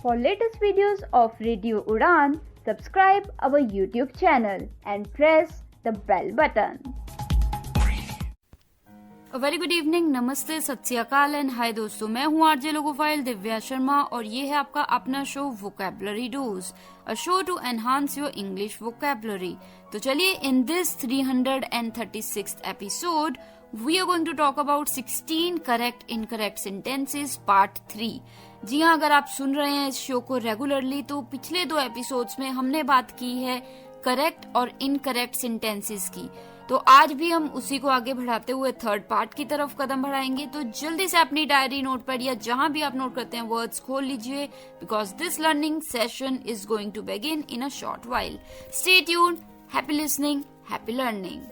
For latest videos of Radio Udan, subscribe our YouTube channel and press the bell button. A very good evening, नमस्ते, सत श्री अकाल and hi दोस्तों, मैं हूँ RJ logophile Divya Sharma और ये है आपका अपना show vocabulary dose, a show to enhance your English vocabulary. तो चलिए, in this 336th episode we are going to talk about 16 correct incorrect sentences part 3। जी हाँ, अगर आप सुन रहे हैं इस शो को रेगुलरली तो पिछले 2 एपिसोड्स में हमने बात की है करेक्ट और इनकरेक्ट सेंटेंसेस की। तो आज भी हम उसी को आगे बढ़ाते हुए थर्ड पार्ट की तरफ कदम बढ़ाएंगे। तो जल्दी से अपनी डायरी, नोटपैड या जहां भी आप नोट करते हैं वर्ड्स खोल लीजिए, because this learning session is going to begin in a short while. Stay tuned, happy listening, happy learning.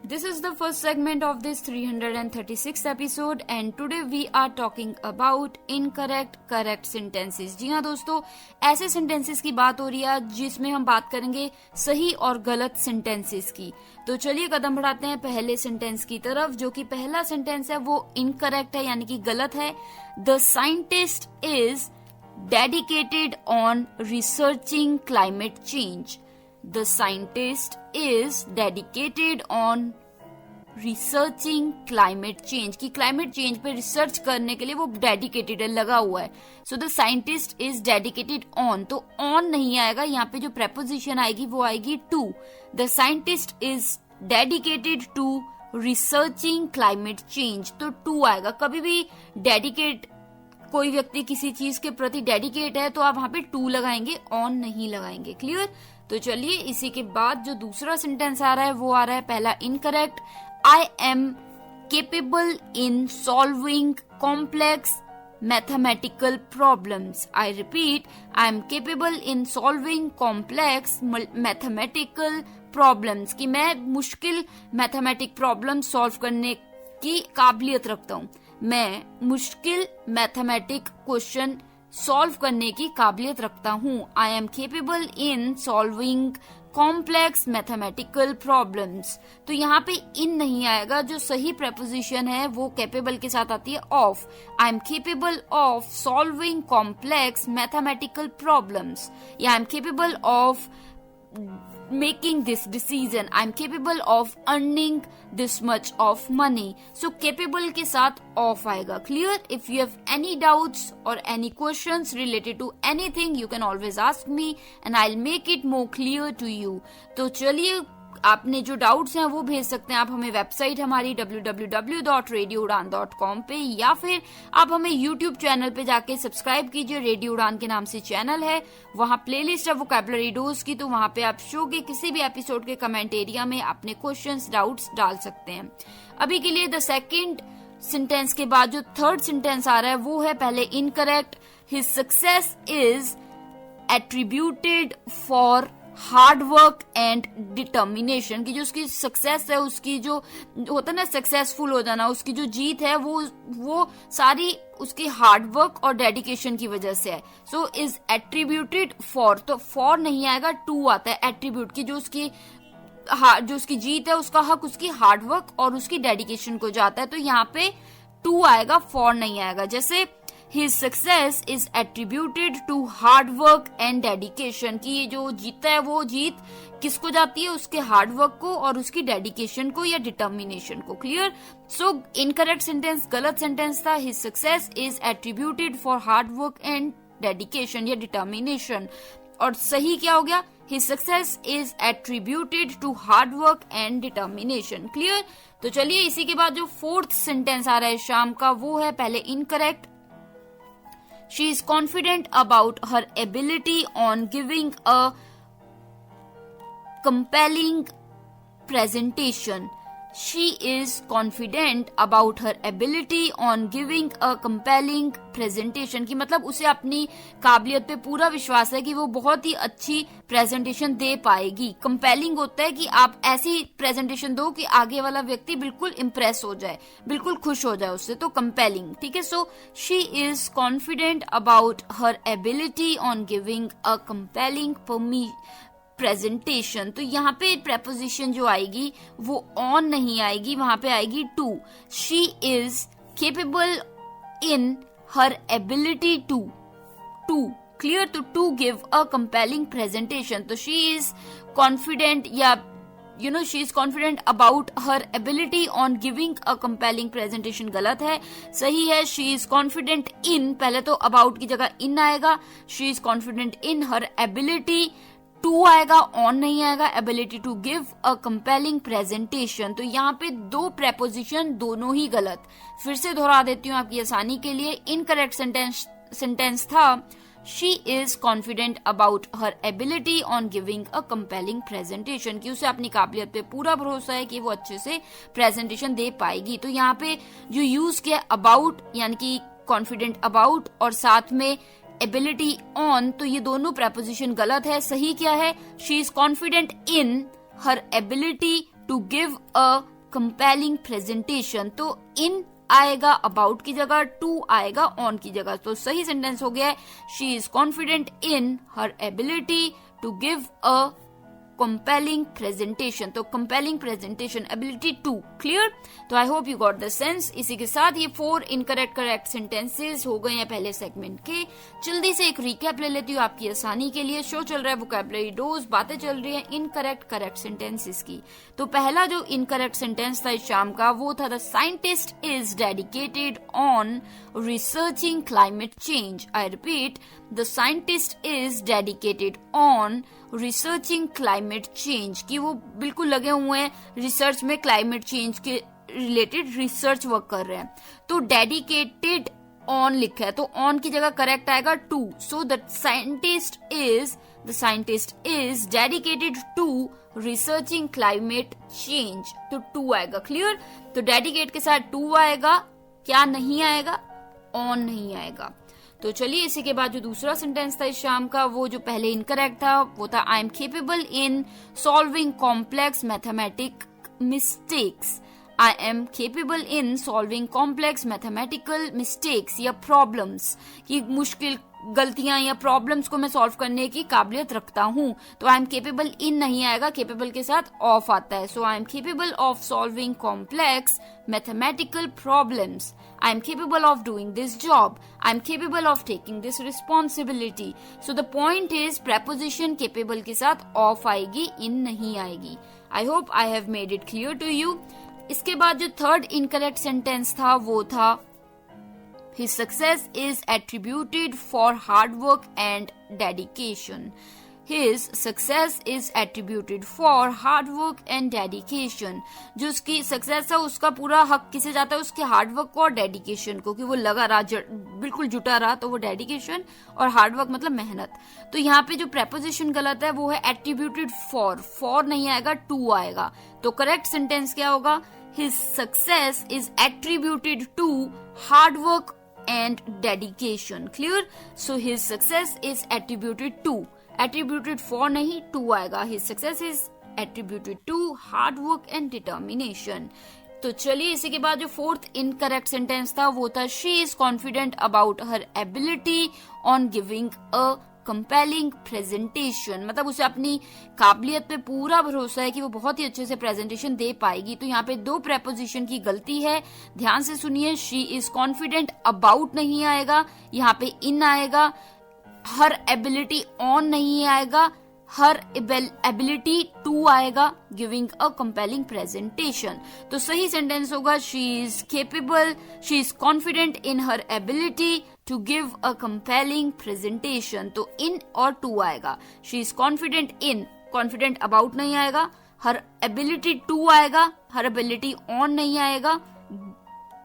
This is the first segment of this 336th episode and today we are talking about incorrect correct sentences। जी हाँ दोस्तों, ऐसे sentences की बात हो रही है जिसमें हम बात करेंगे सही और गलत sentences की। तो चलिए कदम बढ़ाते हैं पहले sentence की तरफ, जो कि पहला sentence है वो incorrect है, यानी कि गलत है। The scientist is dedicated on researching climate change। The scientist is dedicated on researching climate change, कि climate change पे रिसर्च करने के लिए वो डेडिकेटेड है, लगा हुआ है। So the scientist is dedicated on, तो on नहीं आएगा, यहाँ पे जो preposition आएगी वो आएगी to। The scientist is dedicated to researching climate change, तो to आएगा। कभी भी dedicate, कोई व्यक्ति किसी चीज के प्रति डेडिकेट है तो आप वहां पे टू लगाएंगे, ऑन नहीं लगाएंगे। क्लियर? तो चलिए, इसी के बाद जो दूसरा सेंटेंस आ रहा है वो आ रहा है पहला incorrect. I am capable in solving complex mathematical problems. I repeat, I am capable in solving complex mathematical problems, कि मैं मुश्किल मैथमेटिक प्रॉब्लम सॉल्व करने की काबिलियत रखता हूँ। मैं मुश्किल मैथमेटिक क्वेश्चन सॉल्व करने की काबिलियत रखता हूँ। आई am capable in solving complex mathematical problems. तो यहाँ पे इन नहीं आएगा, जो सही प्रेपोजिशन है वो केपेबल के साथ आती है of. I am capable of solving complex mathematical problems, या I am capable of making this decision, I'm capable of earning this much of money। So capable के साथ of आएगा। Clear? If you have any doubts or any questions related to anything, you can always ask me and I'll make it more clear to you। तो चलिए, आपने जो doubts हैं वो भेज सकते हैं आप हमें वेबसाइट हमारी www.radioudan.com पे, या फिर आप हमें यूट्यूब चैनल पे जाके सब्सक्राइब कीजिए। रेडियो उड़ान के नाम से चैनल है, वहाँ प्लेलिस्ट है वोकैबुलरी डोज की, तो वहाँ पे आप शो के किसी भी एपिसोड के कमेंट एरिया में अपने क्वेश्चंस, डाउट्स डाल सकते हैं। अभी के लिए द सेकेंड सेंटेंस के बाद जो थर्ड सेंटेंस आ रहा है वो है पहले incorrect. His success is attributed for hard work and determination, की जो उसकी सक्सेस है, उसकी जो होता है ना सक्सेसफुल हो जाना, उसकी जो जीत है वो सारी उसकी हार्ड वर्क और डेडिकेशन की वजह से है। सो इज एट्रीब्यूटेड फॉर, तो फॉर नहीं आएगा, टू आता है। एट्रीब्यूट की जो उसकी जीत है उसका हक उसकी हार्ड वर्क और उसकी डेडिकेशन को जाता है, तो यहाँ पे टू आएगा, फॉर नहीं आएगा। जैसे His success is attributed to hard work and dedication, कि ये जो जीता है वो जीत किसको जाती है, उसके हार्ड वर्क को और उसकी डेडिकेशन को या डिटर्मिनेशन को। क्लियर? सो इनकरेक्ट सेंटेंस, गलत सेंटेंस था। His success is attributed for hard work and dedication या डिटर्मिनेशन, और सही क्या हो गया? His success is attributed to hard work and determination। Clear? तो चलिए, इसी के बाद जो फोर्थ सेंटेंस आ रहा है शाम का वो है पहले incorrect. She is confident about her ability on giving a compelling presentation। She is confident about her ability on giving a compelling presentation, की मतलब उसे अपनी काबिलियत पे पूरा विश्वास है कि वो बहुत ही अच्छी प्रेजेंटेशन दे पाएगी। कंपेलिंग होता है कि आप ऐसी प्रेजेंटेशन दो कि आगे वाला व्यक्ति बिल्कुल इम्प्रेस हो जाए, बिल्कुल खुश हो जाए उससे, तो कंपेलिंग। ठीक है, so she is confident about her ability on giving a compelling presentation. तो यहाँ पे प्रेपोजिशन जो आएगी वो ऑन नहीं आएगी, वहां पे आएगी to. She is capable in her ability to clear, तो to give a compelling presentation. तो शी इज कॉन्फिडेंट या she is confident about her ability on giving a compelling presentation गलत है, सही है she is confident in, पहले तो about की जगह in आएगा, she is confident in her ability to आएगा, on नहीं आएगा, ability to give a compelling presentation। तो यहाँ पे दो preposition दोनों ही गलत। फिर से दोहरा देती हूँ आपकी आसानी के लिए। incorrect sentence था She is confident about her ability on giving a compelling presentation, कि उसे अपनी काबिलियत पे पूरा भरोसा है कि वो अच्छे से प्रेजेंटेशन दे पाएगी। तो यहाँ पे जो यूज किया about यानी कि confident about और साथ में ability on, तो ये दोनों preposition गलत है। सही क्या है? She is confident in her ability to give a compelling presentation। तो in आएगा अबाउट की जगह, टू आएगा ऑन की जगह। तो सही सेंटेंस हो गया है she is confident in her ability to give a compelling presentation. तो compelling presentation, ability to. Clear? तो I hope you got the sense. इसी के साथ ये 4 इनकरेक्ट करेक्ट सेंटेंसेस हो गए हैं पहले सेगमेंट के। जल्दी से एक रिकैप ले लेती हूँ आपकी आसानी के लिए। शो चल रहा है वोकैबुलरी डोज, बातें चल रही है इनकरेक्ट करेक्ट सेंटेंसेस की। तो पहला जो इनकरेक्ट सेंटेंस था इस शाम का वो था the scientist is dedicated on researching climate change. I repeat, the scientist is dedicated on researching climate change, कि वो बिल्कुल लगे हुए हैं रिसर्च में, क्लाइमेट चेंज के रिलेटेड रिसर्च वर्क कर रहे हैं। तो डेडिकेटेड ऑन लिखा है, तो ऑन की जगह करेक्ट आएगा to. So the scientist is dedicated to researching climate change, तो टू आएगा। क्लियर? तो डेडिकेट के साथ टू आएगा, क्या नहीं आएगा? ऑन नहीं आएगा। तो चलिए इसी के बाद जो दूसरा सेंटेंस था इस शाम का वो जो पहले इनकरेक्ट था वो था आई am capable in solving complex mathematic mistakes. I am capable in solving complex mathematical mistakes या प्रॉब्लम्स, की मुश्किल गलतियां या प्रॉब्लम्स को मैं सॉल्व करने की काबिलियत रखता हूं। तो आई एम केपेबल इन नहीं आएगा, केपेबल के साथ ऑफ आता है। So I am capable of solving complex mathematical problems. I am capable of doing this job. I am capable of taking this responsibility. So the point is preposition capable के साथ off आएगी, in नहीं आएगी। I hope I have made it clear to you. इसके बाद जो third incorrect sentence था वो था His success is attributed for hard work and dedication. His success is attributed for hard work and dedication. जो उसकी सक्सेस है उसका पूरा हक किसे जाता है? उसके हार्डवर्क को और डेडिकेशन को, कि वो लगा रहा, बिल्कुल जुटा रहा, तो वो डेडिकेशन, और हार्डवर्क मतलब मेहनत। तो यहाँ पे जो प्रेपोजिशन गलत है वो है एट्रीब्यूटेड फॉर नहीं आएगा, टू आएगा। तो करेक्ट सेंटेंस क्या होगा? His success is attributed to hard work and dedication. Clear? So his success is attributed to, attributed for नहीं, टू आएगा। His success is attributed to hard work and determination. तो चलिए इसी के बाद जो फोर्थ इनकरेक्ट सेंटेंस था वो था she is confident about her ability on giving a compelling presentation। मतलब उसे अपनी काबिलियत पे पूरा भरोसा है कि वो बहुत ही अच्छे से प्रेजेंटेशन दे पाएगी। तो यहाँ पे दो प्रेपोजिशन की गलती है, ध्यान से सुनिए। she is confident about नहीं आएगा, यहाँ पे in आएगा। हर एबिलिटी ऑन नहीं आएगा, हर एबिलिटी टू आएगा, गिविंग अ कंपेलिंग प्रेजेंटेशन। तो सही सेंटेंस होगा she is confident in her ability to give a compelling presentation. तो इन और टू आएगा। She is confident in, confident about नहीं आएगा, हर एबिलिटी टू आएगा, हर एबिलिटी ऑन नहीं आएगा,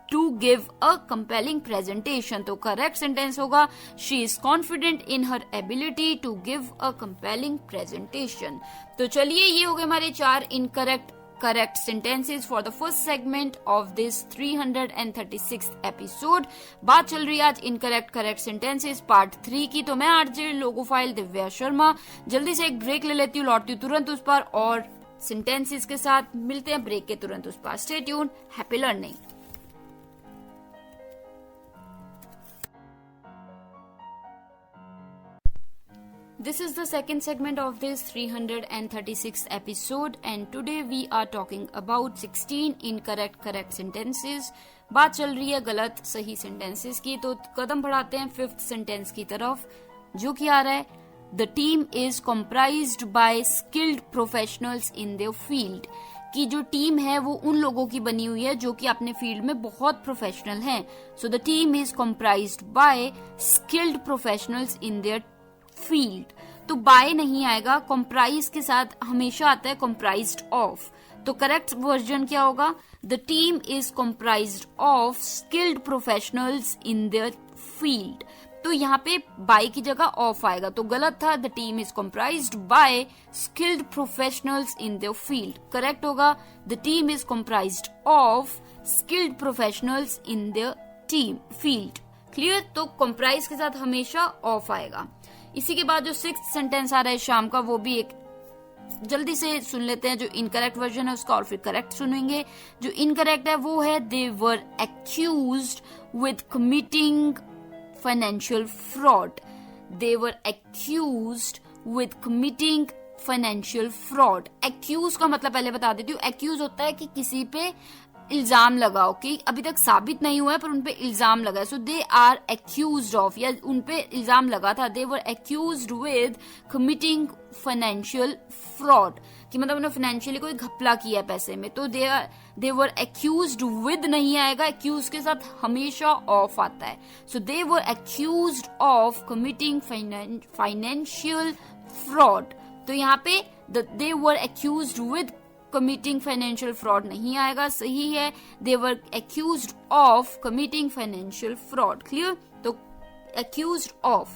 to give a compelling presentation। तो करेक्ट सेंटेंस होगा she is confident in her ability to give a compelling presentation। तो चलिए ये हो गए हमारे 4 incorrect correct sentences for the first segment of this 336th episode। बात चल रही है आज इनकरेक्ट करेक्ट sentences पार्ट 3 की। तो मैं आरजे लोगो फाइल दिव्या शर्मा जल्दी से एक ब्रेक ले लेती हूँ, लौटती हूँ तुरंत उस पर और sentences के साथ मिलते हैं ब्रेक के तुरंत उस पर। Stay tuned, happy learning. This is the second segment of this 336th episode and today we are talking about 16 incorrect correct sentences. बात चल रही है गलत सही sentences की, तो कदम बढ़ाते हैं 5th sentence की तरफ, जो कि आ रहा है The team is comprised by skilled professionals in their field. कि जो टीम है वो उन लोगों की बनी हुई है जो कि अपने फील्ड में बहुत प्रोफेशनल हैं. So the team is comprised by skilled professionals in their field. तो बाय नहीं आएगा, कंप्राइज के साथ हमेशा आता है कंप्राइज्ड ऑफ. तो करेक्ट वर्जन क्या होगा? The team is comprised of skilled professionals in their field. तो यहाँ पे बाय की जगह ऑफ आएगा, तो गलत था. The team is comprised by skilled professionals in their field. Correct होगा the team is comprised of skilled professionals in their team field. Clear? तो कंप्राइज के साथ हमेशा ऑफ आएगा. इसी के बाद जो 6th सेंटेंस आ रहा है शाम का, वो भी एक जल्दी से सुन लेते हैं. जो इनकरेक्ट वर्जन है उसका और फिर करेक्ट सुनेंगे. जो इनकरेक्ट है वो है they were accused with committing financial fraud. They were accused with committing financial fraud. Accuse का मतलब पहले बता देती हूँ. एक्यूज होता है कि किसी पे इल्जाम लगाओ कि अभी तक साबित नहीं हुआ है पर उनपे इल्जाम लगा है. So they are accused of, या उनपे इल्जाम लगा था. They were accused with committing financial fraud, कि मतलब उन्होंने फाइनेंशियली कोई घपला किया है पैसे में. तो दे वर एक्यूज्ड विद नहीं आएगा, एक्यूज के साथ हमेशा ऑफ आता है. So they were accused of committing financial fraud. तो यहाँ पे they were accused with committing financial fraud नहीं आएगा. सही है they were accused of committing financial fraud. Clear? तो accused of.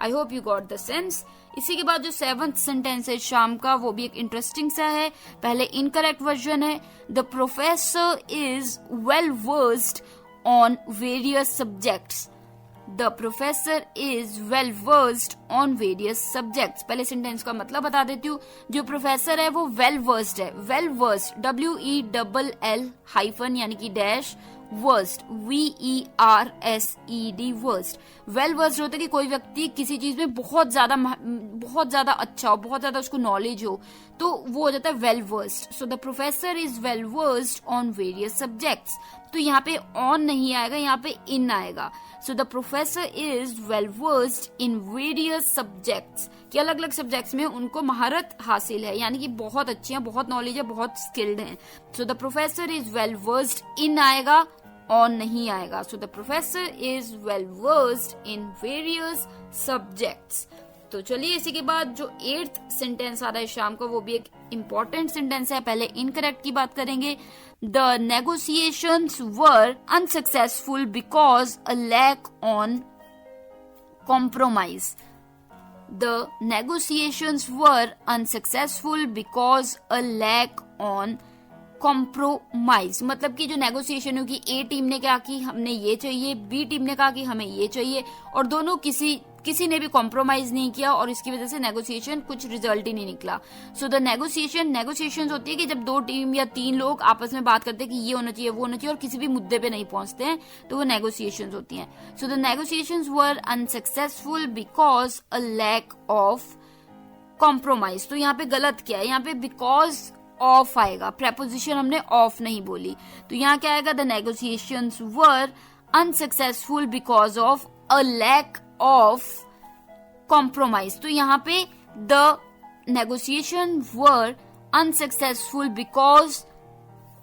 I hope you got the sense. इसी के बाद जो 7th सेंटेंस है शाम का, वो भी एक इंटरेस्टिंग सा है. पहले इनकरेक्ट वर्जन है the professor is well versed on various subjects. The professor is well versed on various subjects. पहले सेंटेंस का मतलब बता देती हूँ. जो प्रोफेसर है वो वेल वर्स्ड है. वेल वर्स्ड WELL हाइफन यानी कि dash versed WERSED versed. Well versed होता है कि कोई व्यक्ति किसी चीज में बहुत ज्यादा अच्छा हो, बहुत ज्यादा उसको नॉलेज हो, तो वो हो जाता है well versed. So the professor is well versed on various subjects. तो यहाँ पे ऑन नहीं आएगा, यहाँ पे इन आएगा. So the professor is well versed in various subjects, कि अलग अलग सब्जेक्ट्स में उनको महारत हासिल है, यानी कि बहुत अच्छी है, बहुत नॉलेज है, बहुत स्किल्ड है. So the professor is well versed in आएगा, ऑन नहीं आएगा. So the professor is well versed in various subjects. तो चलिए इसी के बाद जो 8th सेंटेंस आ रहा है शाम का, वो भी एक इम्पोर्टेंट सेंटेंस है. पहले इनकरेक्ट की बात करेंगे. The negotiations were unsuccessful because a lack on compromise. The negotiations were unsuccessful because a lack on compromise. मतलब कि जो नेगोशिएशन होगी, ए टीम ने कहा कि हमने ये चाहिए, बी टीम ने कहा कि हमें ये चाहिए, और दोनों किसी ने भी कॉम्प्रोमाइज नहीं किया, और इसकी वजह से नेगोशिएशन कुछ रिजल्ट ही नहीं निकला. सो द नेगोशिएशन होती है कि जब 2 टीम या 3 लोग आपस में बात करते हैं कि ये होना चाहिए, वो होना चाहिए, और किसी भी मुद्दे पे नहीं पहुंचते हैं, तो वो नेगोशिएशन होती हैं. So the negotiations were unsuccessful because a lack of compromise. तो यहाँ पे गलत क्या है? यहाँ पे बिकॉज ऑफ आएगा, प्रेपोजिशन हमने ऑफ नहीं बोली. तो यहाँ क्या आएगा? The negotiations were unsuccessful because of a lack of compromise. तो यहाँ पे the negotiation were unsuccessful because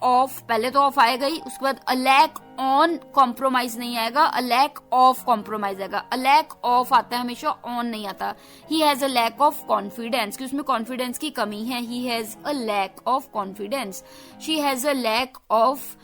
of, पहले तो ऑफ आएगा ही, उसके बाद अ लैक ऑन कॉम्प्रोमाइज नहीं आएगा, अ लैक ऑफ कॉम्प्रोमाइज आएगा. अ लैक ऑफ आता है हमेशा, ऑन नहीं आता. He has a lack of confidence, कि उसमें कॉन्फिडेंस की कमी है. He has a lack of confidence. She has a lack of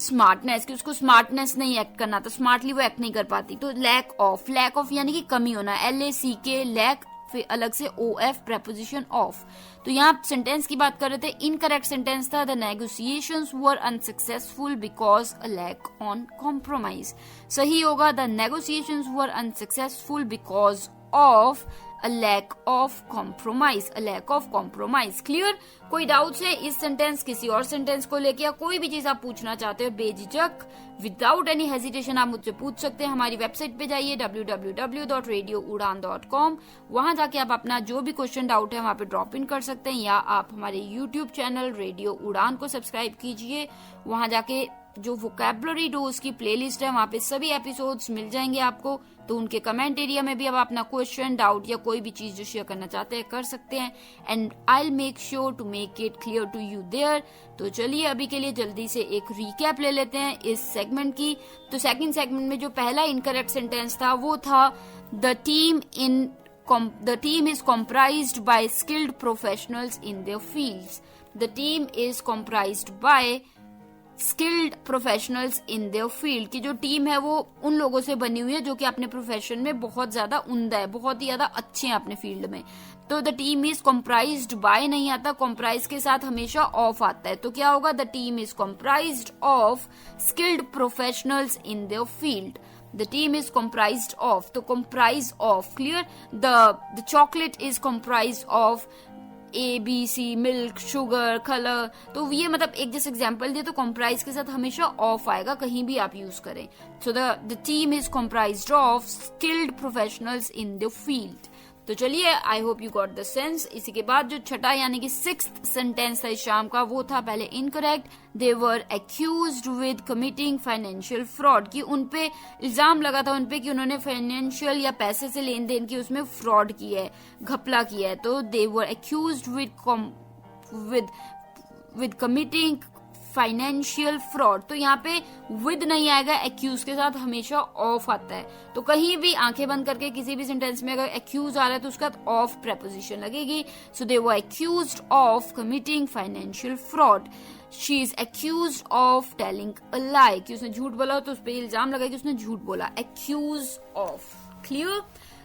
smartness, कि उसको स्मार्टनेस नहीं एक्ट करना था, स्मार्टली वो एक्ट नहीं कर पाती. तो लैक ऑफ यानी कि कमी होना. LACK लैक, फिर अलग से OF प्रेपोजिशन ऑफ. तो यहाँ सेंटेंस की बात कर रहे थे. इनकरेक्ट सेंटेंस था the negotiations were unsuccessful because a lack on compromise. सही होगा the negotiations were unsuccessful because of a lack of compromise, a lack of compromise. Clear? कोई डाउट्स है इस सेंटेंस, किसी और सेंटेंस को लेके, या कोई भी चीज आप पूछना चाहते हो बेझिझक विदाउट एनी हेजिटेशन आप मुझसे पूछ सकते हैं. हमारी वेबसाइट पे जाइए www.radioudan.com. वहां जाके आप अपना जो भी क्वेश्चन डाउट है वहां पे ड्रॉप इन कर सकते हैं, या आप हमारे यूट्यूब चैनल रेडियो उड़ान को सब्सक्राइब कीजिए. वहां जाके जो वोकैबुलरी डोज की प्लेलिस्ट है वहां पे सभी एपिसोड्स मिल जाएंगे आपको. तो उनके कमेंट एरिया में भी आप अपना क्वेश्चन डाउट या कोई भी चीज जो शेयर करना चाहते हैं कर सकते हैं, and I will make sure to make it clear to you there. तो चलिए अभी के लिए जल्दी से एक रिकैप ले लेते हैं इस सेगमेंट की. तो सेकंड सेगमेंट में जो पहला इनकरेक्ट सेंटेंस था वो था the team is comprised by skilled professionals in their fields. The team is comprised by skilled professionals in their field. की जो टीम है वो उन लोगों से बनी हुई है जो कि अपने प्रोफेशन में बहुत ज्यादा उम्दा है, बहुत ही ज्यादा अच्छे हैं अपने फील्ड में. तो द टीम इज कॉम्प्राइज्ड बाय नहीं आता, कॉम्प्राइज के साथ हमेशा ऑफ आता है. तो क्या होगा? The team is comprised of skilled professionals in their field. The team is comprised of, तो comprise of, clear? The chocolate is comprised of A, B, C, milk, sugar, color. तो ये मतलब एक जैसे एग्जाम्पल दिया, तो comprise के साथ हमेशा ऑफ आएगा कहीं भी आप यूज करें. So the team is comprised of skilled professionals in the field. तो चलिए, आई hope you got the sense. इसी के बाद जो छठा यानी कि सिक्स्थ सेंटेंस था इस शाम का वो था पहले incorrect. They were accused with committing financial fraud. की उनपे इल्जाम लगा था उनपे कि उन्होंने फाइनेंशियल या पैसे से लेन देन की उसमें फ्रॉड किया है, घपला किया है. तो they were accused with committing financial fraud. तो यहाँ पे विद नहीं आएगा, एक्यूज के साथ हमेशा ऑफ आता है. तो कहीं भी आंखें बंद करके किसी भी सेंटेंस में अगर एक्यूज आ रहा है तो उसके साथ ऑफ प्रेपोजिशन लगेगी. So they were accused of committing financial fraud. She is accused of telling a lie. कि उसने झूठ बोला तो उस पर इल्जाम लगा कि उसने झूठ बोला. Accuse of. क्लियर?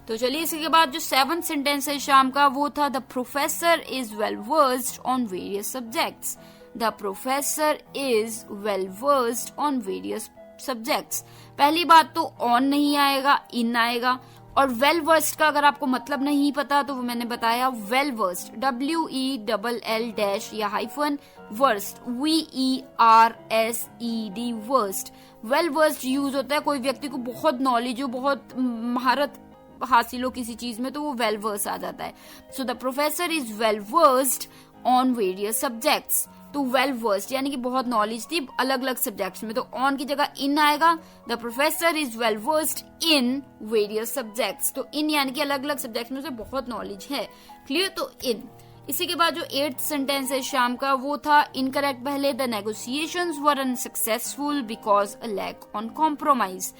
तो चलिए, इसी के बाद जो सेवंथ सेंटेंस है शाम का वो था the professor is well versed on various subjects. The professor is well versed on various subjects. पहली बात तो on नहीं आएगा, in आएगा. और well versed का अगर आपको मतलब नहीं पता तो वो मैंने बताया well versed, WELL- या hyphen versed, VERSED versed. well versed use होता है कोई व्यक्ति को बहुत नॉलेज हो, बहुत महारत हासिल हो किसी चीज में, तो वो well versed आ जाता है. So the professor is well versed on various subjects. तो वेल वर्स्ड यानी कि बहुत नॉलेज थी अलग अलग सब्जेक्ट्स में, तो ऑन की जगह इन आएगा. The professor is well versed in various subjects. तो इन यानी कि अलग अलग सब्जेक्ट्स में से बहुत नॉलेज है. क्लियर? तो इन. इसी के बाद जो एट्थ सेंटेंस है शाम का वो था इनकरेक्ट पहले. The negotiations were unsuccessful because a lack on compromise.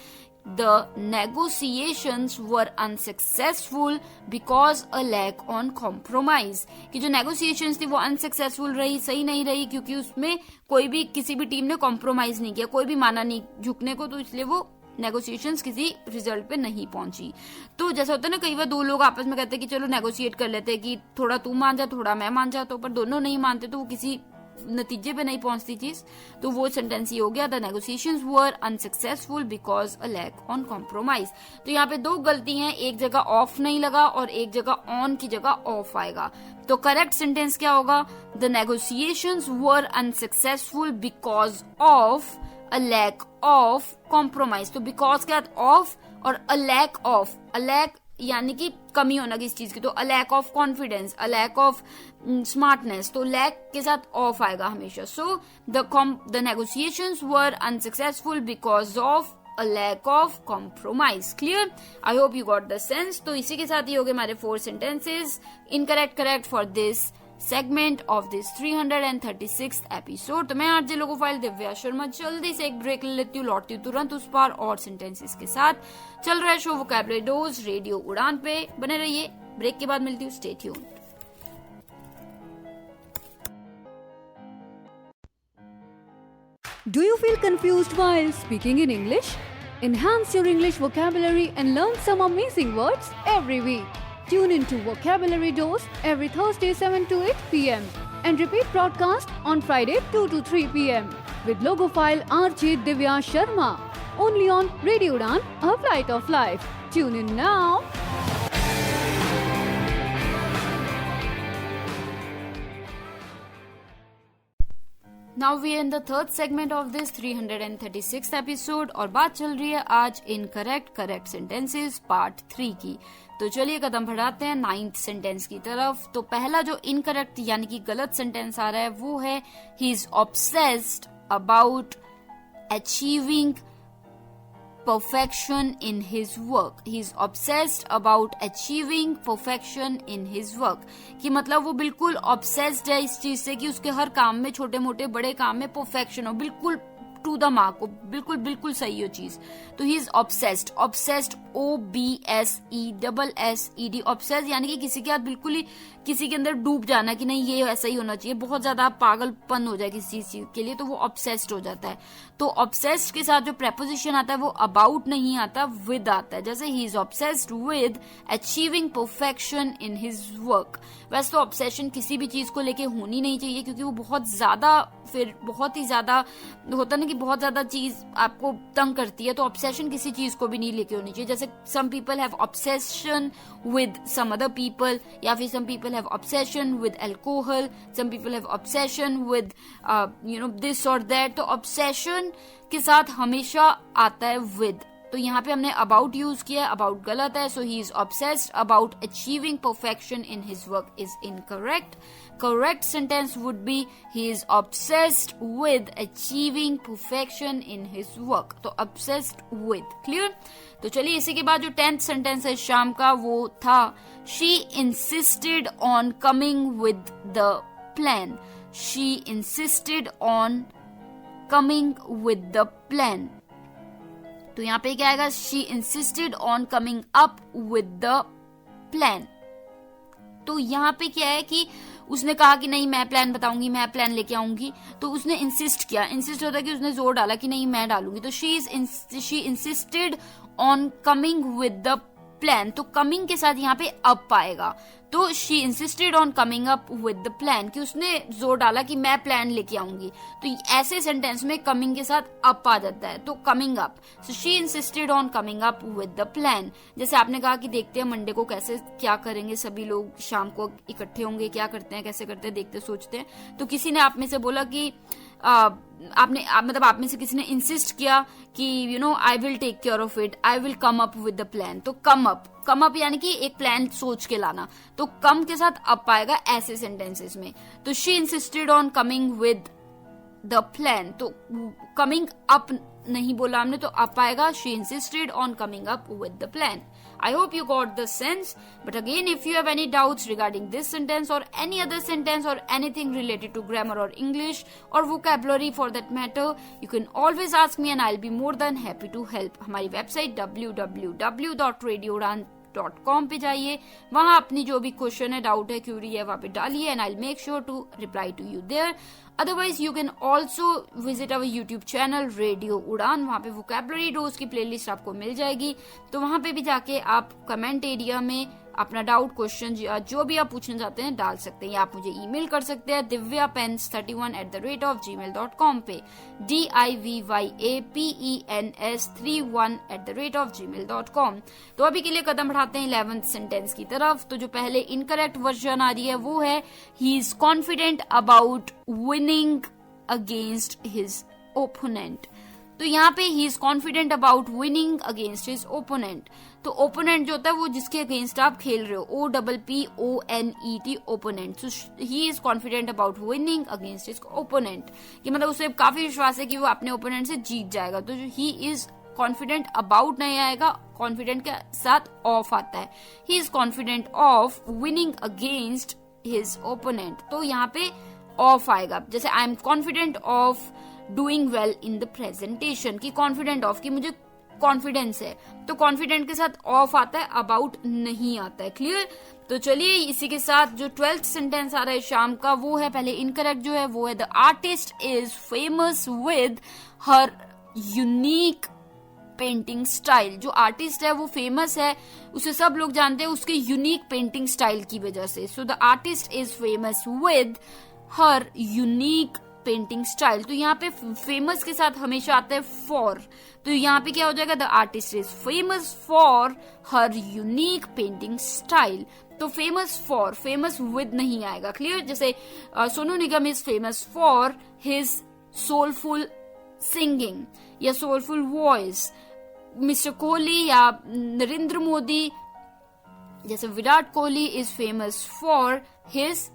The negotiations were unsuccessful because a lack on compromise. कि जो negotiations थी वो unsuccessful रही, सही नहीं रही, क्योंकि उसमें कोई भी किसी भी टीम ने compromise नहीं किया, कोई भी माना नहीं झुकने को, तो इसलिए वो नेगोशिएशंस किसी रिजल्ट पे नहीं पहुंची. तो जैसा होता है ना, कई बार दो लोग आपस में कहते हैं कि चलो नेगोशिएट कर लेते हैं कि थोड़ा तू मान जा थोड़ा मैं मान जा, तो पर दोनों नहीं मानते तो वो किसी नतीजे पे नहीं पहुंचती चीज. तो वो सेंटेंस ये हो गया, the negotiations were unsuccessful because a lack on compromise. तो यहाँ पे दो गलती हैं, एक जगह ऑफ नहीं लगा और एक जगह ऑन की जगह ऑफ आएगा. तो करेक्ट सेंटेंस क्या होगा? The negotiations were unsuccessful because of a lack of compromise. तो बिकॉज के साथ ऑफ और a lack of. A lack यानी कि कमी होना किस चीज की, तो a lack of confidence, a lack of smartness, तो लैक के साथ ऑफ आएगा हमेशा. So the negotiations were unsuccessful because of a lack of compromise. Clear? I hope you got the sense. तो इसी के साथ ही हो गए हमारे 4 sentences incorrect correct for this segment of this 336th episode. तो मैं आरजे लोगो फाइल दिव्या शर्मा जल्दी से एक ब्रेक ले लेती हूँ, लौटती हूँ तुरंत उस पार और सेंटेंसेस के साथ. चल रहा है शो वोकैबुलरी डोज रेडियो उड़ान पे, बने रहिए. ब्रेक के बाद मिलती हूँ, stay tuned. Do you feel confused while speaking in English? Enhance your English vocabulary and learn some amazing words every week. Tune into Vocabulary Dose every Thursday 7 to 8 p.m. and repeat broadcast on Friday 2 to 3 p.m. with logo file RJ Divya Sharma. Only on Radio Udan, a flight of life. Tune in now. Now we in the third segment of this 336th episode और बात चल रही है आज incorrect correct sentences part 3 की। तो चलिए कदम बढ़ाते हैं 9th सेंटेंस की तरफ। तो पहला जो इनकरेक्ट यानी कि गलत सेंटेंस आ रहा है वो है ही is obsessed about achieving perfection in his work. He is obsessed about achieving perfection in his work. कि मतलब वो बिल्कुल obsessed है इस चीज से कि उसके हर काम में, छोटे मोटे बड़े काम में perfection हो, बिल्कुल टू द मार्क हो, बिल्कुल बिल्कुल सही हो चीज। तो ही is obsessed, obsessed OBSESSED, obsessed यानी कि किसी के साथ बिल्कुल ही किसी के अंदर डूब जाना कि नहीं ये ऐसा ही होना चाहिए, बहुत ज्यादा पागलपन हो जाए किसी चीज के लिए तो वो ऑब्सेस्ड हो जाता है। तो ऑब्सेस्ड के साथ जो प्रेपोजिशन आता है वो अबाउट नहीं आता, विद आता है। जैसे ही is obsessed with achieving perfection in his work. वैसे तो ऑब्सेशन किसी भी चीज को लेके होनी नहीं चाहिए क्योंकि वो बहुत ज्यादा, फिर बहुत ही ज्यादा होता ना कि बहुत ज्यादा चीज आपको तंग करती है, तो ऑब्सेशन किसी चीज को भी नहीं लेके होनी चाहिए। जैसे some people have obsession with some other people, या फिर some people have obsession with alcohol, some people have obsession with this और दैट। तो ऑब्सेशन के साथ हमेशा आता है विद। तो यहाँ पे हमने अबाउट यूज किया है, अबाउट गलत है। So he is obsessed about achieving perfection in his work is incorrect. Correct sentence would be he is obsessed with achieving perfection in his work. तो ऑब्सेस्ड विद, क्लियर। तो चलिए इसी के बाद जो 10th सेंटेंस है शाम का वो था she insisted on coming with the plan. She insisted on coming with the plan. तो यहाँ पे क्या आएगा, she insisted on coming up with the plan. तो यहाँ पे क्या है कि उसने कहा कि नहीं मैं प्लान बताऊंगी, मैं प्लान लेके आऊंगी, तो उसने इंसिस्ट किया। इंसिस्ट होता है कि उसने जोर डाला कि नहीं मैं डालूंगी। तो she insisted on coming with the plan. तो कमिंग के साथ यहाँ पे अप आएगा। तो she insisted on coming up with the plan, कि उसने जोर डाला कि मैं प्लान लेके आऊंगी। तो ऐसे सेंटेंस में कमिंग के साथ अप आ जाता है, तो coming up. So she insisted on coming up with the plan. जैसे आपने कहा कि देखते हैं मंडे को कैसे क्या करेंगे, सभी लोग शाम को इकट्ठे होंगे, क्या करते हैं कैसे करते हैं देखते सोचते हैं। तो किसी ने आप में से बोला कि मतलब आप में से किसी ने इंसिस्ट किया कि I will take care of it, I will come up with the plan. तो कम अप यानी कि एक प्लान सोच के लाना। तो कम के साथ अप आएगा ऐसे सेंटेंसेस में। तो she insisted on coming with the plan. तो कमिंग अप नहीं बोला हमने, तो अप आएगा she insisted on coming up with the plan. I hope you got the sense. But again, if you have any doubts regarding this sentence or any other sentence or anything related to grammar or English or vocabulary for that matter, you can always ask me and I'll be more than happy to help. हमारी website www.radioudan.com पे जाइए, वहाँ अपनी जो भी question है, doubt है, Curie है, वहाँ पे डालिए and I'll make sure to reply to you there. Otherwise, you can also visit our YouTube channel radio उड़ान। वहाँ पे वोकैबुलरी डोज की प्लेलिस्ट आपको मिल जाएगी। तो वहाँ पे भी जाके आप कमेंट एरिया में अपना डाउट, क्वेश्चन या जो भी आप पूछना चाहते हैं डाल सकते हैं, या आप मुझे ईमेल कर सकते हैं divyapens31@gmail.com पे, DIVYAPENS31@gmail.com। तो अभी के लिए कदम बढ़ाते हैं 11th सेंटेंस की तरफ। तो जो पहले इनकरेक्ट वर्जन आ रही है वो है he is confident about winning against his opponent. तो यहाँ पे he is confident about winning against his opponent. तो ओपोनेंट जो होता है वो जिसके अगेंस्ट आप खेल रहे हो, OPPONET opponent. So he is confident about winning against his opponent, कि मतलब उसे काफी विश्वास है कि वो अपने ओपोनेंट से जीत जाएगा। तो ही इज कॉन्फिडेंट अबाउट नहीं आएगा, कॉन्फिडेंट के साथ ऑफ आता है। He is confident of winning against his opponent. तो यहाँ पे ऑफ आएगा। जैसे I am confident of doing well in the presentation, की कॉन्फिडेंट ऑफ की मुझे कॉन्फिडेंस है, तो कॉन्फिडेंट के साथ ऑफ आता है, अबाउट नहीं आता है। क्लियर। तो चलिए इसी के साथ जो 12th सेंटेंस आ रहा है शाम का वो है, पहले इनकरेक्ट जो है वो है the artist is famous with her unique painting style. जो आर्टिस्ट है वो फेमस है, उसे सब लोग जानते हैं उसके यूनिक पेंटिंग स्टाइल की वजह से। So the artist is famous with her unique painting style. तो यहाँ पे फेमस के साथ हमेशा आता है फॉर। तो यहाँ पे क्या हो जाएगा, the artist is famous for her unique painting style. तो फेमस फॉर, फेमस विद नहीं आएगा। क्लियर। जैसे Sonu Nigam is famous for his soulful singing या soulful voice. मिस्टर कोहली या नरेंद्र मोदी जैसे Virat Kohli is famous for his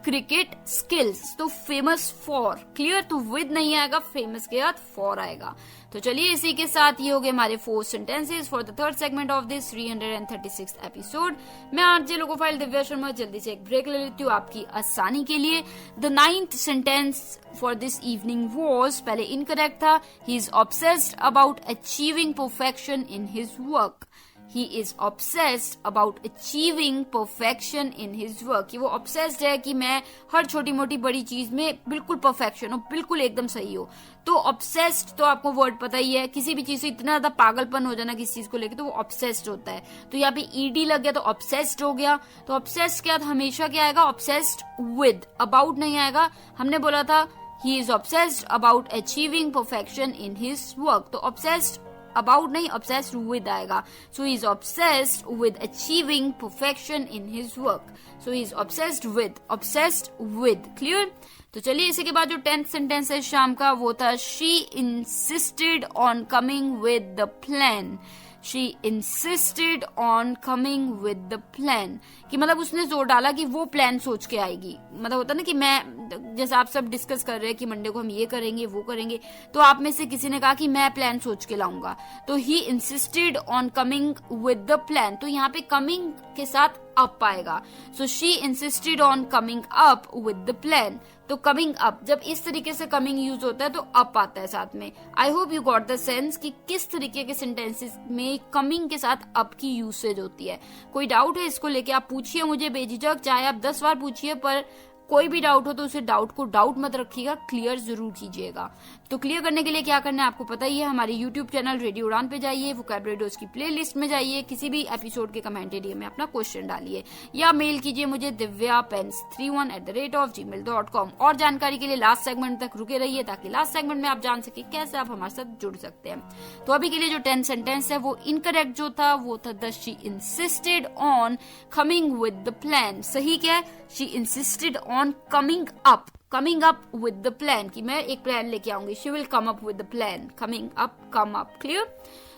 cricket skills. तो फेमस फॉर, क्लियर, तो with नहीं आएगा, फेमस के बाद फॉर आएगा. तो चलिए इसी के साथ ये हो गए हमारे 4 sentences for the third segment of this 336 episode. मैं आरजे लोकोफाइल दिव्या शर्मा जल्दी से एक ब्रेक ले लेती हूँ आपकी आसानी के लिए. The 9th sentence for this evening was, पहले इनकरेक्ट था, ही is obsessed about achieving perfection in his work. He is obsessed about achieving perfection in his work. वो obsessed है कि मैं हर छोटी मोटी बड़ी चीज में बिल्कुल परफेक्शन हो, बिल्कुल एकदम सही हो. तो obsessed तो आपको वर्ड पता ही है, किसी भी चीज से इतना ज्यादा पागलपन हो जाना किसी चीज को लेकर, तो वो obsessed होता है. तो यहाँ पे ed लग गया तो obsessed हो गया. तो obsessed के बाद हमेशा क्या आएगा, obsessed with, about नहीं आएगा. हमने बोला था he is obsessed about achieving perfection in his work. तो obsessed about नहीं, obsessed with आएगा. So he is obsessed with achieving perfection in his work. So he is obsessed with, clear? तो चलिए इसी के बाद जो 10th सेंटेंस है शाम का वो था, she insisted on coming with the plan. She insisted on coming with the plan. कि मतलब उसने जोर डाला कि वो प्लान सोच के आएगी. मतलब होता ना कि मैं, जैसे आप सब डिस्कस कर रहे हैं कि मंडे को हम ये करेंगे वो करेंगे, तो आप में से किसी ने कहा कि मैं प्लान सोच के लाऊंगा. तो he insisted on coming with the plan. तो यहाँ पे coming के साथ up आएगा. So she insisted on coming up with the plan. तो कमिंग अप, जब इस तरीके से कमिंग यूज होता है तो अप आता है साथ में. आई hope you got the sense कि किस तरीके के सेंटेंसेस में कमिंग के साथ अप की यूसेज होती है. कोई डाउट है इसको लेके आप पूछिए मुझे बेझिझक, चाहे आप 10 बार पूछिए, पर कोई भी डाउट हो तो उसे डाउट को डाउट मत रखिएगा, क्लियर जरूर कीजिएगा. तो क्लियर करने के लिए क्या करना है आपको पता ही है, हमारे YouTube चैनल रेडियो उड़ान पे जाइए, वोकैबुलरी की प्लेलिस्ट में जाइए, किसी भी एपिसोड के कमेंट एरिया में अपना क्वेश्चन डालिए या मेल कीजिए मुझे divyapens31@gmail.com. और जानकारी के लिए लास्ट सेगमेंट तक रुके रहिए ताकि लास्ट सेगमेंट में आप जान सके कैसे आप हमारे साथ जुड़ सकते हैं. तो अभी के लिए जो 10th सेंटेंस है वो इनकरेक्ट जो था वो था the she insisted on coming with the plan. सही क्या है, she insisted on coming up with the plan, कि मैं एक प्लान लेके आऊंगी. She will come up with the plan, coming up, come up, clear?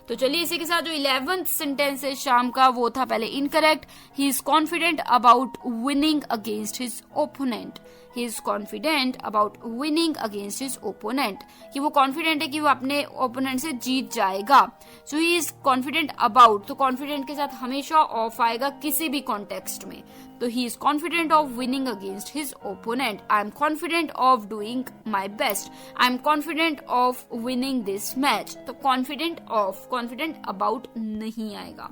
तो चलिए इसी के साथ जो 11th सेंटेंस है शाम का वो था पहले incorrect. He is confident about winning against his opponent. He is confident about winning against his opponent, कि वो कॉन्फिडेंट है कि वो अपने ओपोनेंट से जीत जाएगा. सो ही इज कॉन्फिडेंट अबाउट, तो कॉन्फिडेंट के साथ हमेशा ऑफ आएगा किसी भी कॉन्टेक्स्ट में. तो he is confident of winning against his opponent. I am confident of doing my best. I am confident of winning this match. तो confident about नहीं आएगा.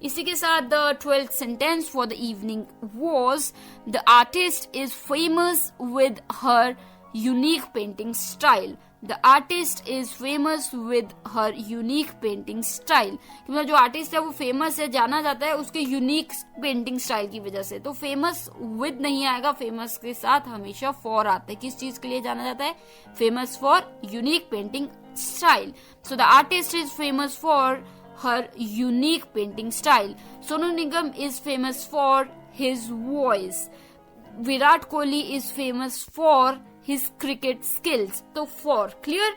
इसी के साथ the 12th sentence for the evening was, the artist is famous with her unique painting style. The artist is famous with her unique painting style. मतलब जो artist है वो फेमस है, जाना जाता है उसके यूनिक पेंटिंग स्टाइल की वजह से. तो फेमस विद नहीं आएगा, फेमस के साथ हमेशा फॉर आता है. किस चीज के लिए जाना जाता है, famous for unique painting style. So the artist is famous for her unique painting style. Sonu Nigam is famous for his voice. Virat Kohli is famous for his cricket skills. तो फॉर, क्लियर?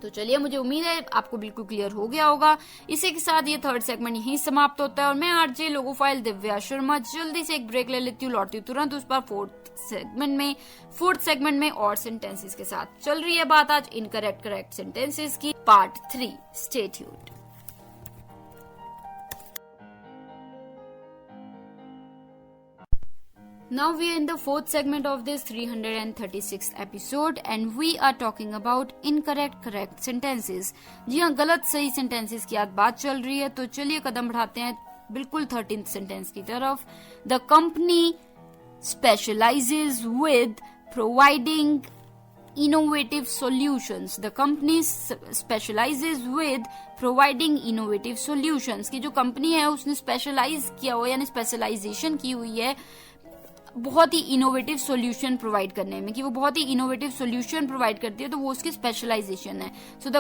तो चलिए मुझे उम्मीद है आपको बिल्कुल क्लियर हो गया होगा. इसी के साथ ये 3rd सेगमेंट यहीं समाप्त होता है और मैं आरजे लोकोफाइल दिव्या शर्मा जल्दी से एक ब्रेक ले लेती हूँ, लौटती हूँ तुरंत उस पर 4th सेगमेंट में और सेंटेंसेस के साथ. चल रही है बात आज इनकरेक्ट सेंटेंसेस की, part 3. Stay tuned. Now we are in the 4th segment of this 336th episode and we are talking about correct sentences. जी हाँ, गलत सही sentences की आज बात चल रही है. तो चलिए कदम बढ़ाते हैं बिल्कुल 13th sentence की तरफ. The company specializes with providing innovative solutions. The company specializes with providing innovative solutions. कि जो कंपनी है उसने स्पेशलाइज किया हुआ यानी स्पेशलाइजेशन की हुई है बहुत ही इनोवेटिव सॉल्यूशन प्रोवाइड करने में, कि वो बहुत ही इनोवेटिव सॉल्यूशन प्रोवाइड करती है, तो वो उसकी स्पेशलाइजेशन है. So the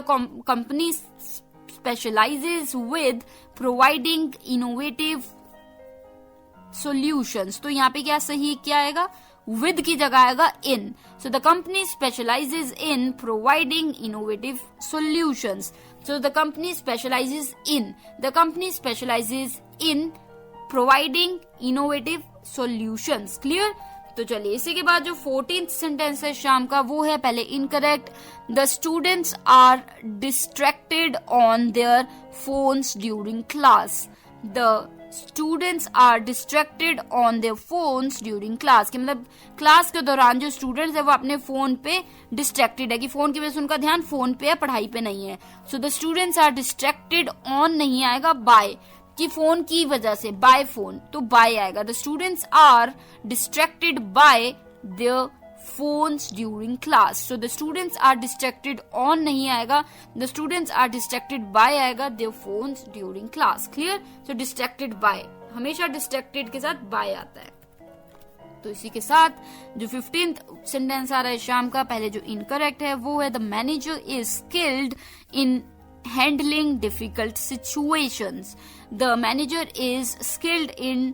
company specialises with providing innovative solutions. तो यहाँ पे क्या सही क्या आएगा, विद की जगह आएगा in. So the company specialises in providing innovative solutions. So the company specialises in providing innovative solutions. Clear. तो चलिए इसी के बाद जो 14th सेंटेंस है शाम का वो है पहले incorrect. The students are distracted on their phones during class. The students are distracted on their phones during class. कि मतलब क्लास के दौरान जो स्टूडेंट्स है वो अपने फोन पे डिस्ट्रैक्टेड है, कि फोन की वजह से उनका ध्यान फोन पे है, पढ़ाई पे नहीं है. So the students are distracted on नहीं आएगा बाय, कि फोन की वजह से, बाय फोन, तो बाय आएगा. The students are distracted by their phones during class. So the students are distracted on नहीं आएगा, the students are distracted by आएगा their phones during class. Clear. So distracted by, हमेशा distracted के साथ bye आता है. तो इसी के साथ जो 15th सेंटेंस आ रहा है शाम का, पहले जो इनकरेक्ट है वो है the manager is skilled in handling difficult situations. The manager is skilled in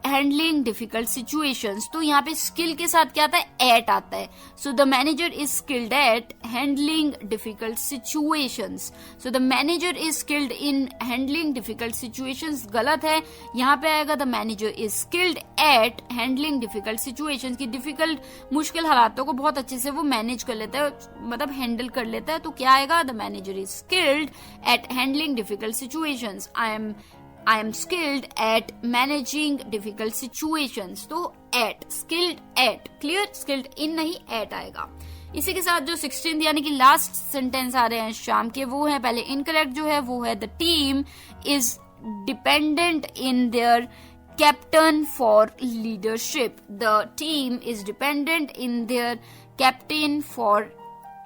handling difficult situations. तो यहाँ पे स्किल के साथ क्या आता है, एट आता है. So the manager is skilled at handling difficult situations. So the manager is skilled in handling difficult situations गलत है. यहाँ पे आएगा the manager is skilled at handling difficult situations. की डिफिकल्ट मुश्किल हालातों को बहुत अच्छे से वो मैनेज कर लेता है, मतलब हैंडल कर लेता है. तो क्या आएगा, the manager is skilled at handling difficult situations. I am skilled at managing difficult situations. तो at, skilled at, clear, skilled in नहीं at आएगा. इसी के साथ जो 16th यानी कि लास्ट सेंटेंस आ रहे हैं शाम के वो है पहले इनकरेक्ट जो है वो है the team is dependent in their captain for leadership. The team is dependent in their captain for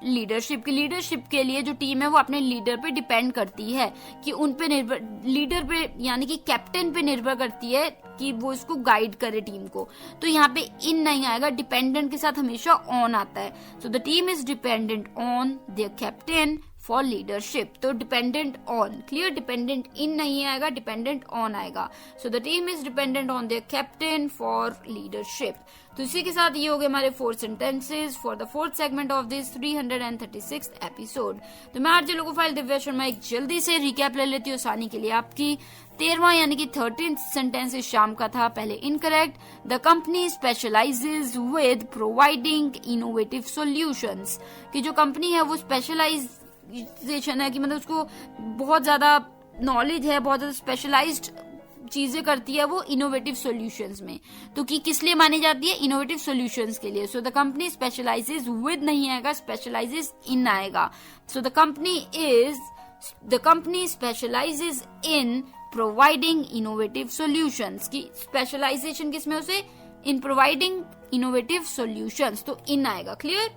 leadership. की लीडरशिप के लिए जो टीम है वो अपने लीडर पे डिपेंड करती है, कि उन पे निर्भर, लीडर पे यानी कि कैप्टन पे निर्भर करती है कि वो इसको गाइड करे टीम को. तो यहाँ पे इन नहीं आएगा, डिपेंडेंट के साथ हमेशा ऑन आता है. So the team is dependent on their captain for leadership. तो dependent on, clear. Dependent in नहीं आएगा, डिपेंडेंट ऑन आएगा. So the team is dependent on their captain for leadership. तो इसी के साथ ये हो गए हमारे 4 sentences for the 4th segment of this 336th episode. तो मैं आरजे लोकोफाइल दिव्या शर्मा एक जल्दी से रिकैप ले लेती हूँ आसानी के लिए आपकी. 13वां यानी कि 13th सेंटेंस इस शाम का था पहले incorrect. The company specialises with providing innovative solutions. कि जो कंपनी है वो स्पेशलाइजेशन है, कि मतलब उसको बहुत ज्यादा नॉलेज है, बहुत ज्यादा स्पेशलाइज्ड चीजें करती है वो इनोवेटिव सॉल्यूशंस में. तो कि किस लिए मानी जाती है, इनोवेटिव सॉल्यूशंस के लिए. सो द कंपनी स्पेशलाइजेज विद नहीं आएगा, स्पेशलाइजेज इन आएगा. So the company specialises in providing innovative solutions. की स्पेशलाइजेशन किसमें उसे, इन प्रोवाइडिंग इनोवेटिव सॉल्यूशंस. तो इन आएगा. क्लियर.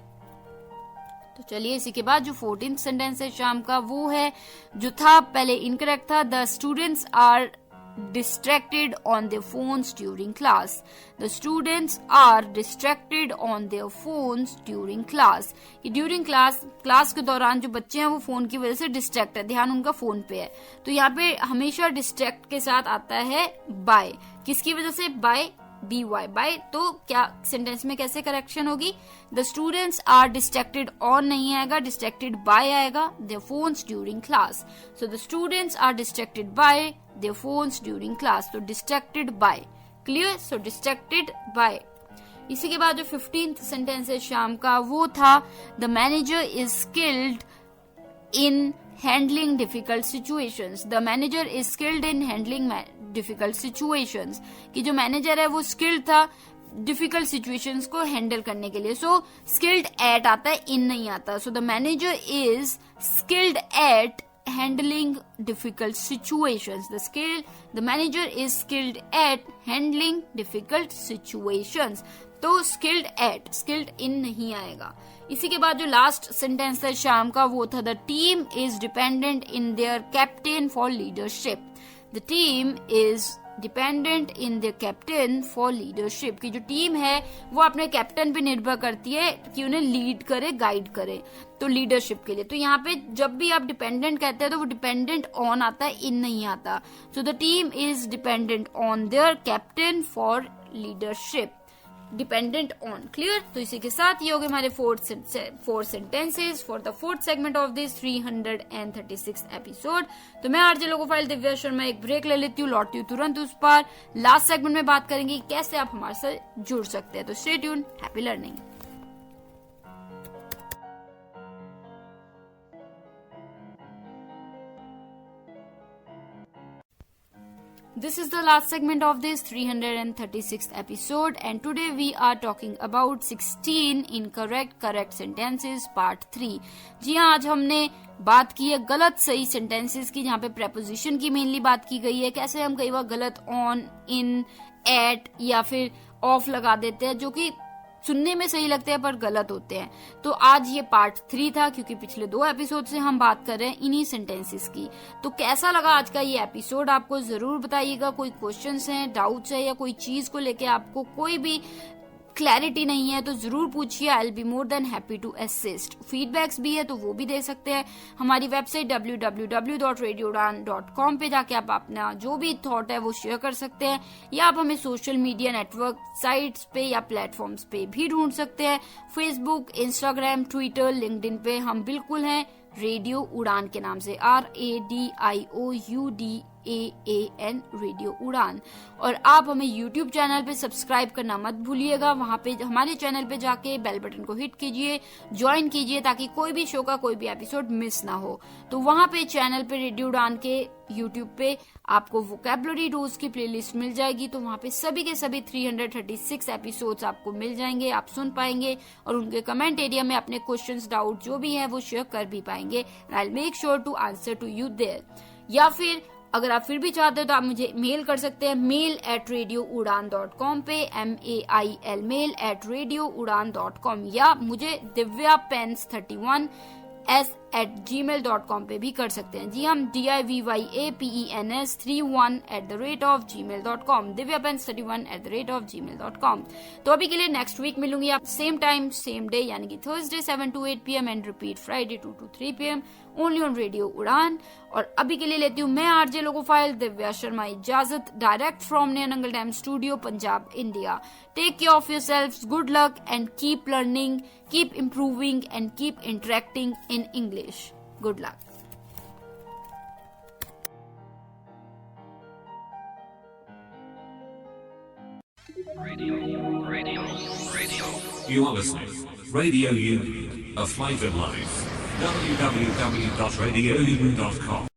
तो चलिए इसी के बाद जो 14th सेंटेंस है शाम का वो है जो था पहले इनकरेक्ट था. The students are distracted on their phones during class. The students are distracted on their phones during class. During class के दौरान जो बच्चे हैं वो फोन की वजह से डिस्ट्रैक्ट है, ध्यान उनका फोन पे है. तो यहाँ पे हमेशा डिस्ट्रैक्ट के साथ आता है बाय. किसकी वजह से, बाय, by, बाय. तो क्या सेंटेंस में कैसे करेक्शन होगी, the students are distracted on नहीं आएगा, डिस्ट्रैक्टेड बाय आएगा their phones during class. So the students are distracted by their phones during class. तो distracted by. Clear. So distracted by. इसी के बाद जो 15th सेंटेंस है शाम का वो था the manager is skilled in handling difficult situations. The manager is skilled in handling difficult situations. कि जो मैनेजर है वो स्किल्ड था डिफिकल्ट सिचुएशंस को हैंडल करने के लिए. सो स्किल्ड एट आता है, इन नहीं आता. So the manager is skilled at handling difficult situations. The manager is skilled at handling difficult situations. तो skilled at, skilled in नहीं आएगा. इसी के बाद जो लास्ट सेंटेंस है शाम का वो था the team is dependent in their captain for leadership. The team is dependent in the captain for leadership. की जो टीम है वो अपने कैप्टन पे निर्भर करती है कि उन्हें लीड करे, गाइड करे, तो लीडरशिप के लिए. तो यहाँ पे जब भी आप डिपेंडेंट कहते हैं तो वो डिपेंडेंट ऑन आता है, इन नहीं आता. So the team is dependent on their captain for leadership. Dependent on. Clear? तो इसी के साथ ये हो गए हमारे 4 sentences for the 4th segment of this 336 episode. तो मैं आरजे लोकोफाइल दिव्या शर्मा एक ब्रेक ले लेती हूँ, लौटती हूँ तुरंत उस पर। लास्ट सेगमेंट में बात करेंगे कैसे आप हमारे साथ जुड़ सकते हैं। तो stay tuned, happy learning. This is the last segment of this 336th episode, and today we are talking about 16 incorrect correct sentences part 3। जी हाँ, आज हमने बात की है गलत सही सेंटेंसेस की, जहाँ पे प्रेपोजिशन की मेनली बात की गई है। कैसे हम कई बार गलत ऑन, इन, एट या फिर ऑफ लगा देते हैं, जो कि सुनने में सही लगते हैं पर गलत होते हैं। तो आज ये पार्ट 3 था, क्योंकि पिछले 2 एपिसोड से हम बात कर रहे हैं इन्हीं सेंटेंसेस की। तो कैसा लगा आज का ये एपिसोड आपको जरूर बताइएगा। कोई क्वेश्चंस हैं, डाउट्स है या कोई चीज को लेके आपको कोई भी क्लैरिटी नहीं है तो जरूर पूछिए। I will be more than happy to assist. Feedbacks भी है तो वो भी दे सकते हैं। हमारी वेबसाइट www.radioudan.com पे जाके आप अपना जो भी थॉट है वो शेयर कर सकते हैं, या आप हमें सोशल मीडिया नेटवर्क साइट्स पे या प्लेटफॉर्म्स पे भी ढूंढ सकते हैं। फेसबुक, इंस्टाग्राम, ट्विटर, लिंक्डइन पे हम बिल्कुल हैं रेडियो उड़ान के नाम से, RADIOUDAAN रेडियो उड़ान। और आप हमें यूट्यूब चैनल पे सब्सक्राइब करना मत भूलिएगा। वहां पे हमारे चैनल पे जाके बेल बटन को हिट कीजिए, ज्वाइन कीजिए, ताकि कोई भी शो का कोई भी एपिसोड मिस ना हो। तो वहां पे चैनल पे रेडियो उड़ान के यूट्यूब पे आपको वोकैबुलरी डोज की प्लेलिस्ट मिल जाएगी। तो वहां पे सभी के सभी 336 एपिसोड्स आपको मिल जाएंगे, आप सुन पाएंगे और उनके कमेंट एरिया में अपने क्वेश्चंस, डाउट जो भी है वो शेयर कर भी पाएंगे। I will make sure to answer to you there. या फिर अगर आप फिर भी चाहते हो तो आप मुझे मेल कर सकते हैं mail@radioudan.com पे, MAIL mail@radioudan.com, या मुझे divyapens31s@gmail.com पे भी कर सकते हैं। जी हम divyapens31@gmail.com, divyapens31@gmail.com। तो अभी के लिए नेक्स्ट वीक मिलूंगी आप सेम टाइम सेम डे, यानी कि Thursday 7 to 8 PM and repeat Friday 2 to 3 PM only on radio उड़ान। और अभी के लिए लेती हूँ मैं आरजे लोकोफाइल दिव्या शर्मा इजाजत, direct from Nangal dam studio, Punjab, India. Take care of yourselves, good luck and keep learning, keep improving and keep interacting in English. Good luck. Radio. You are listening. Radio U, a flavoured life. www.radiou.com